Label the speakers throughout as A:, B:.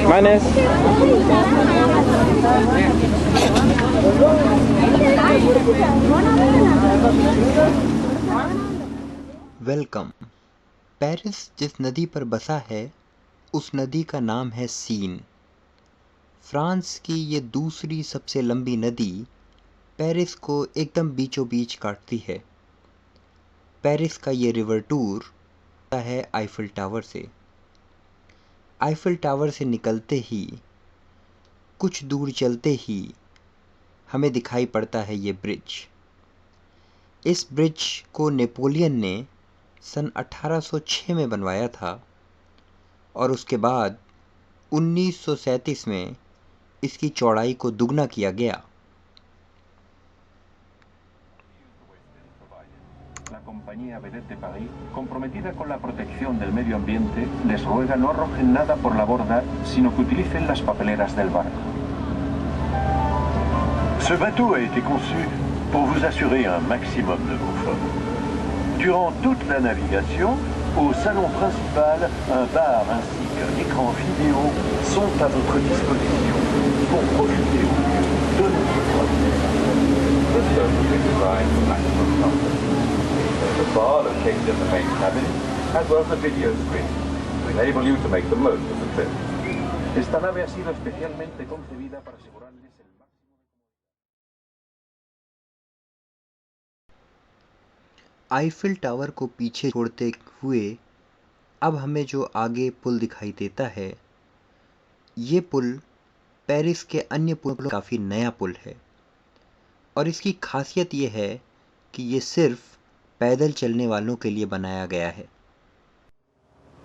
A: Manes.
B: Welcome. Paris जिस नदी पर बसा है उस नदी का नाम है सीन। फ्रांस की ये दूसरी सबसे लंबी नदी पेरिस को एकदम बीचों बीच काटती है। पेरिस का ये रिवर टूर होता है आईफिल टावर से। आईफिल टावर से निकलते ही कुछ दूर चलते ही हमें दिखाई पड़ता है ये ब्रिज। इस ब्रिज को नेपोलियन ने सन 1806 में बनवाया था और उसके बाद 1937 में इसकी चौड़ाई को दुगना किया गया।
C: La compañía Vedette de Paris, comprometida con la protección del medio ambiente, les ruega no arrojen nada por la borda, sino que utilicen las papeleras del barco.
D: Ce bateau a été conçu pour vous assurer un maximum de confort. Durant toute la navigation, au salon principal, un bar ainsi qu'un écran vidéo sont à votre disposition pour profiter au mieux de notre produit.
E: This boat has been designed for maximum comfort. The bar located in the main cabin, as well as a video screen, to enable you to make the most of the trip.
C: Esta nave ha sido especialmente concebida para asegurarles el máximo de comodidad.
B: Eiffel tower को पीछे छोड़ते हुए अब हमें जो आगे पुल दिखाई देता है, ये पुल पेरिस के अन्य पुलों काफ़ी नया पुल है और इसकी खासियत ये है कि ये सिर्फ पैदल चलने वालों के लिए बनाया गया है।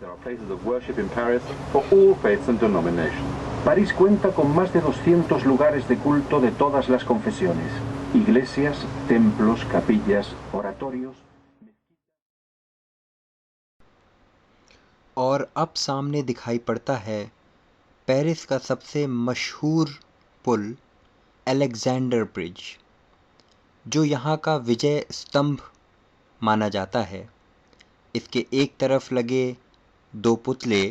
E: There are places of worship in Paris for all faiths and denominations.
C: París cuenta con más de 200 lugares de culto de todas las confesiones, iglesias, templos, capillas, oratorios.
B: और अब सामने दिखाई पड़ता है पेरिस का सबसे मशहूर पुल अलेक्जेंडर ब्रिज, जो यहाँ का विजय स्तंभ माना जाता है। इसके एक तरफ लगे दो पुतले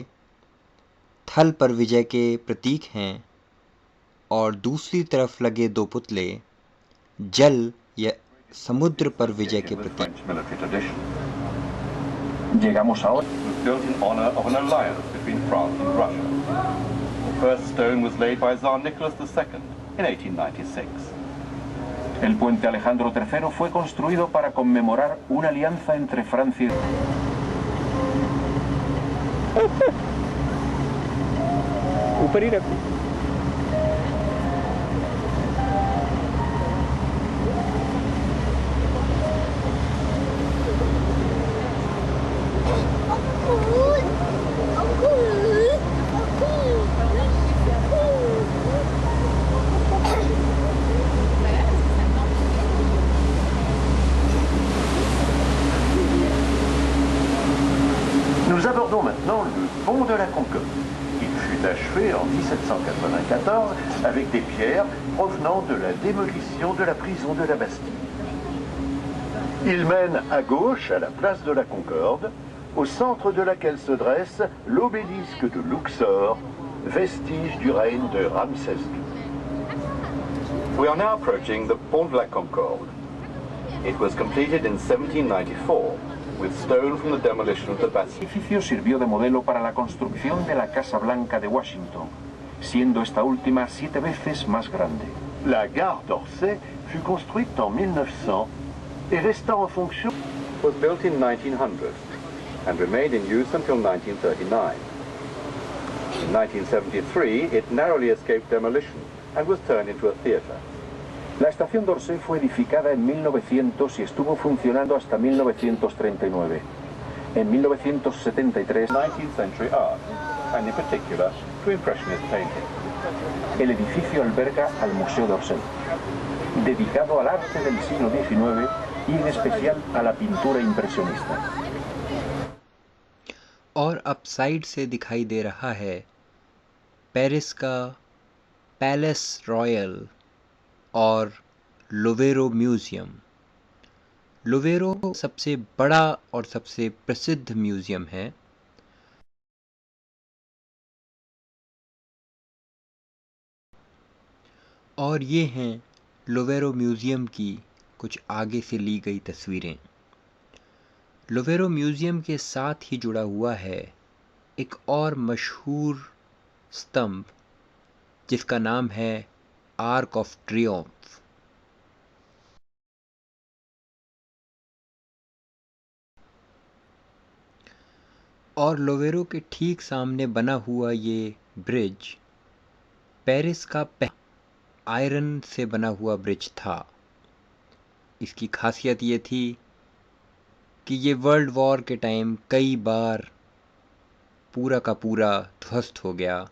B: थल पर विजय के प्रतीक हैं और दूसरी तरफ लगे दो पुतले जल या समुद्र पर विजय के प्रतीक।
C: Llegamos ahora.
E: It was built in honor of an alliance between France and Russia. The first stone was laid by Tsar Nicholas II in 1896.
C: El puente Alejandro III fue construido para conmemorar una alianza entre Francia y...
A: ऊपर ही रखो।
D: Nous abordons maintenant le pont de la Concorde. Il fut achevé en 1794 avec des pierres provenant de la démolition de la prison de la Bastille. Il mène à gauche à la place de la Concorde, au centre de laquelle se dresse l'obélisque de Luxor, vestige du règne de Ramsès II.
E: We are now approaching the Pont de la Concorde. It was completed in 1794 with stone from the demolition of the Bastille.
C: El edificio sirvió de modelo para la construcción de la Casa Blanca de Washington, siendo esta última 7 veces más grande.
D: La gare d'Orsay fut construite en 1900 et resta en fonction.
E: It was built in 1900 and remained in use until 1939. In 1973, it narrowly escaped demolition and was turned into a theatre.
C: La estación d'Orsay fue edificada en 1900 y estuvo funcionando hasta 1939. En 1973,
E: 19th century art, and in particular to Impressionist painting.
C: el edificio alberga al Museo d'Orsay, dedicado al arte del siglo XIX y en especial a la pintura impresionista.
B: और अब side से दिखाई दे रहा है Paris का palace royal और लुवेरो museum. लोवेरो सबसे बड़ा और सबसे प्रसिद्ध म्यूजियम है। और ये हैं लोवेरो म्यूजियम की कुछ आगे से ली गई तस्वीरें। लोवेरो म्यूजियम के साथ ही जुड़ा हुआ है एक और मशहूर स्तंभ जिसका नाम है आर्क ऑफ ट्रियोम्फ। और लोवेरो के ठीक सामने बना हुआ ये ब्रिज पेरिस का पहला आयरन से बना हुआ ब्रिज था। इसकी खासियत ये थी कि ये वर्ल्ड वॉर के टाइम कई बार पूरा का पूरा ध्वस्त हो गया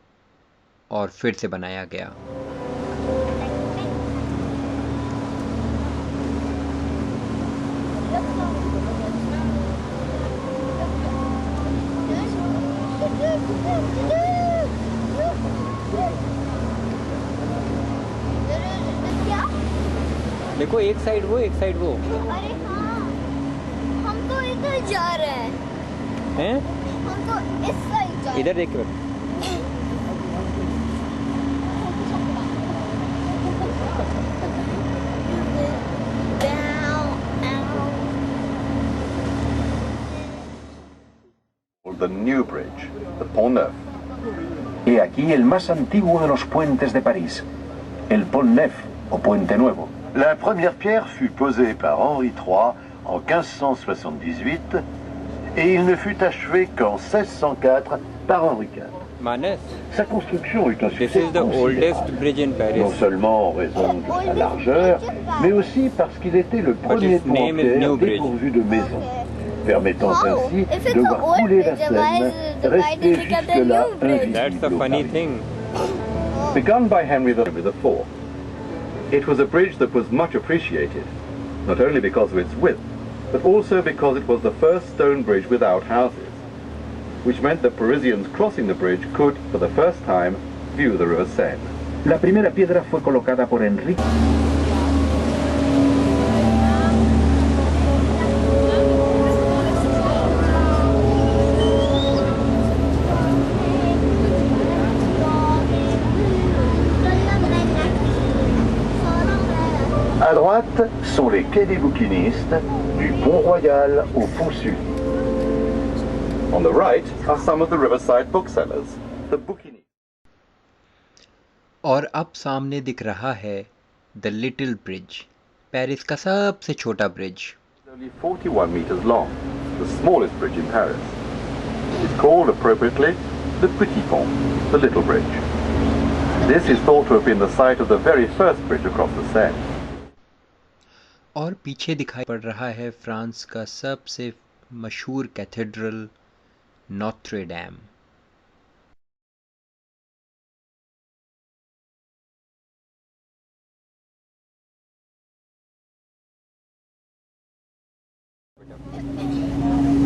B: और फिर से बनाया गया।
A: देखो, एक साइड वो, एक साइड वो।
F: अरे हाँ, हम तो इधर जा रहे
A: हैं?
F: हम तो इस साइड जा रहे
A: इधर देख के बैठो।
E: The new bridge, the Pont Neuf.
C: He aquí el más antiguo de los puentes de París, el Pont Neuf o Puente Nuevo.
D: La première pierre fut posée par Henri III en 1578 et il ne fut achevé qu'en 1604 par Henri IV.
A: Manas,
D: Sa construction eut un
A: this
D: succès
A: is the oldest
D: considérable,
A: bridge in
D: non
A: Paris.
D: seulement en raison de sa largeur, mais aussi parce qu'il était le premier
A: its
D: pont en
A: name is
D: pierre
A: New Bridge.
D: dépourvu de maison, permettant
F: Oh,
D: ainsi
F: if it's
D: de
F: an
D: voir
F: old
D: couler la
F: bridge, why
D: Seine,
F: is it divided
D: restée
F: into the
D: jusque-là
F: new bridge?
A: That's the
D: invisible aux
A: funny
D: Parisiens.
A: thing.
E: Begun by Henry IV, it was a bridge that was much appreciated, not only because of its width, but also because it was the first stone bridge without houses, which meant that Parisians crossing the bridge could, for the first time, view the River Seine.
C: La primera piedra fue colocada por Enrique.
D: À droite sont les quais des bouquinistes, du Pont Royal au Pont Sully.
E: On the right are some of the riverside booksellers, the bouquinistes.
B: और अब सामने दिख रहा है the little bridge, Paris का सबसे छोटा bridge.
E: Only 41 meters long, the smallest bridge in Paris. It's called appropriately the Petit Pont, the Little Bridge. This is thought to have been the site of the very first bridge across the Seine.
B: और पीछे दिखाई पड़ रहा है France का सबसे मशहूर cathedral नोत्रे dam.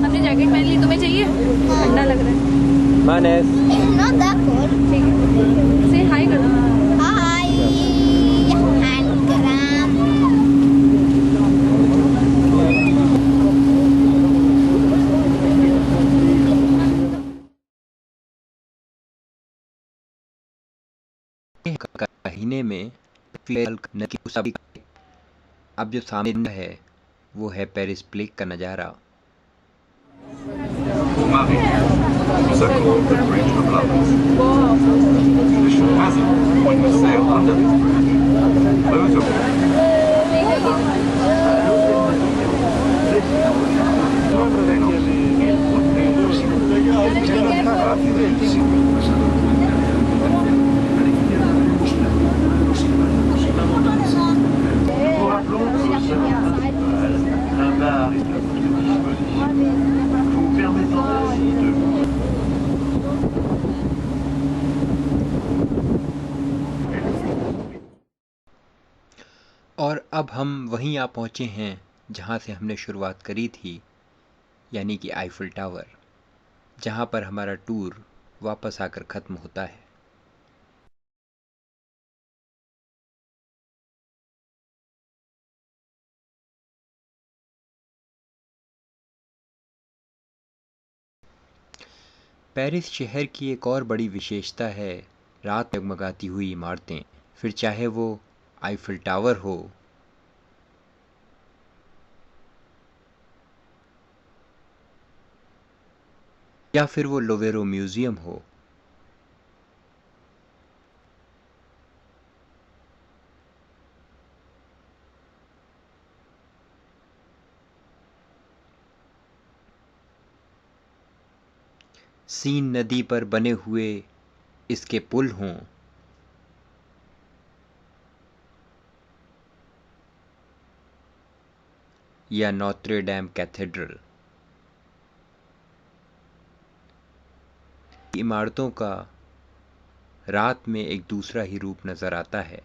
G: हमने जैकेट पहन ली, तुम्हें चाहिए? ठंडा लग रहा है।
A: Manas,
F: Not that cold.
G: ठीक है, से हाय कर दो।
F: Hi. Hand cramp.
B: महीने में नदी की अब जो सामने है वो है पेरिस प्लेग का नज़ारा।
H: So called the Bridge of Lovers. Tradition has it when you sail under this bridge, those of
D: Nous rappelons que au sein un bar est à votre disposition, vous permettant ainsi de
B: और अब हम वहीं आ पहुँचे हैं जहाँ से हमने शुरुआत करी थी, यानी कि आईफिल टावर, जहाँ पर हमारा टूर वापस आकर ख़त्म होता है। पेरिस शहर की एक और बड़ी विशेषता है रात में जगमगाती हुई इमारतें, फिर चाहे वो आईफिल टावर हो या फिर वो लोवेरो म्यूजियम हो। सीन नदी पर बने हुए इसके पुल हों या नोत्रे डेम कैथेड्रल, इमारतों का रात में एक दूसरा ही रूप नजर आता है।